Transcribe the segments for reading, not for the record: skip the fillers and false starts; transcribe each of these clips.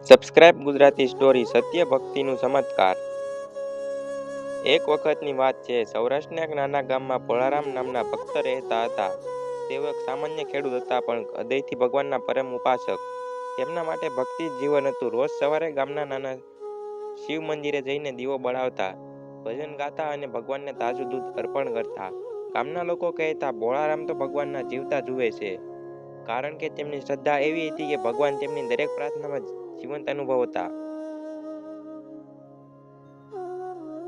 Subscribe Gujarati story સત્ય ભક્તિનું ચમત્કાર. એક વખતની વાત છે. સૌરાષ્ટ્રના એક નાના ગામમાં ભોળારામ નામના ભક્ત રહેતા હતા. તેઓ એક સામાન્ય ખેડૂત હતા, પણ હૃદયથી ભગવાનના પરમ ઉપાસક. તેમના માટે ભક્તિ જ જીવન હતું. રોજ સવારે ગામના નાના શિવ મંદિરે જઈને દીવો બળાવતા, ભજન ગાતા અને ભગવાનને તાજું દૂધ અર્પણ કરતા. ગામના લોકો કહેતા, ભોળારામ તો ભગવાનના જીવતા જુએ છે, કારણ કે તેમની શ્રદ્ધા એવી હતી કે ભગવાન તેમની દરેક પ્રાર્થનામાં જીવંત અનુભવતા.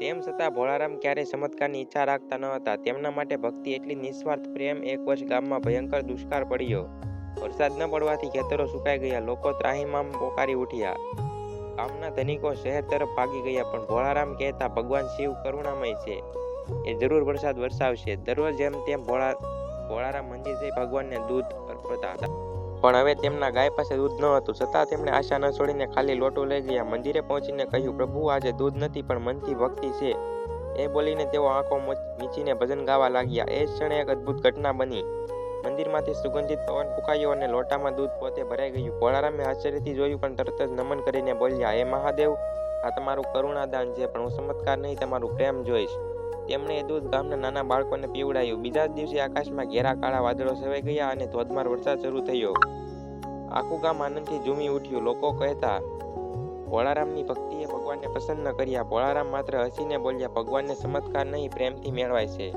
તેમ છતાં ભોળારામ ક્યારેય ચમત્કારની ઈચ્છા રાખતા ન હતા. તેમના માટે ભક્તિ એટલી નિસ્વાર્થ પ્રેમ. એક વર્ષ ગામમાં ભયંકર દુષ્કાળ પડ્યો. વરસાદ ન પડવાથી ખેતરો સુકાઈ ગયા. લોકો ત્રાહિમામ પોકારી ઉઠ્યા. ગામના ધનિકો શહેર તરફ ભાગી ગયા, પણ ભોળારામ કહેતા, ભગવાન શિવ કરુણામય છે, એ જરૂર વરસાદ વરસાવશે. દરરોજ જેમ તેમ ભોળારામ મંદિર જઈ ભગવાનને દૂધ અર્પતા હતા. પણ હવે તેમના ગાય પાસે દૂધ ન હતું. છતાં તેમણે આશા ન છોડીને ખાલી લોટો લઈ ગયા. મંદિરે પહોંચીને કહ્યું, પ્રભુ, આજે દૂધ નથી, પણ મનથી ભક્તિ છે. એ બોલીને તેઓ આંખો મીચીને ભજન ગાવા લાગ્યા. એ જ ક્ષણે એક અદ્ભુત ઘટના બની. મંદિરમાંથી સુગંધિત પવન ફૂંકાયો અને લોટામાં દૂધ પોતે ભરાઈ ગયું. ભોળારામે આશ્ચર્યથી જોયું, પણ તરત જ નમન કરીને બોલ્યા, હે મહાદેવ, આ તમારું કરુણાદાન છે, પણ હું ચમત્કાર નહીં, તમારું પ્રેમ જોઈશ. તેમણે એ દૂધ ગામના નાના બાળકોને પીવડાવ્યું. બીજા જ દિવસે આકાશમાં ઘેરા કાળા વાદળો છવાઈ ગયા અને ધોધમાર વરસાદ શરૂ થયો. આખું ગામ આનંદથી ઝૂમી ઉઠ્યું. લોકો કહેતા, ભોળારામની ભક્તિએ ભગવાનને પ્રસન્ન કર્યા. ભોળારામ માત્ર હસીને બોલ્યા, ભગવાનને ચમત્કાર નહીં, પ્રેમથી મેળવાય છે.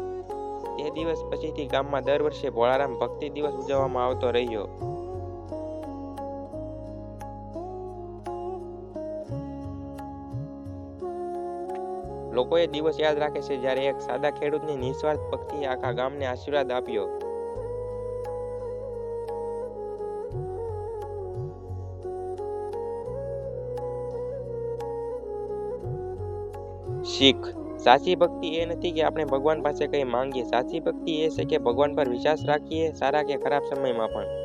તે દિવસ પછીથી ગામમાં દર વર્ષે ભોળારામ ભક્તિ દિવસ ઉજવવામાં આવતો રહ્યો. લોકો એ દિવસ યાદ રાખે છે, જ્યારે એક સાદા ખેડૂતની નિસ્વાર્થ ભક્તિએ આખા ગામને આશીર્વાદ આપ્યો. શીખ. સાચી ભક્તિ એ નથી કે આપણે ભગવાન પાસે કંઈ માંગીએ. સાચી ભક્તિ એ છે કે ભગવાન પર વિશ્વાસ રાખીએ, સારા કે ખરાબ સમયમાં પણ.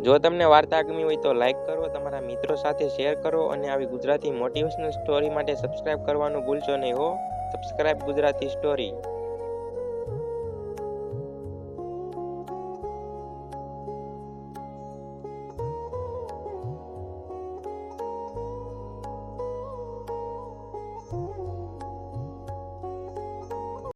જો તમને વાર્તા ગમી હોય તો લાઈક કરો, તમારા મિત્રો સાથે શેર કરો અને આવી ગુજરાતી મોટિવેશનલ સ્ટોરી માટે સબસ્ક્રાઇબ કરવાનું ભૂલશો નહીં હો. Subscribe Gujarati story.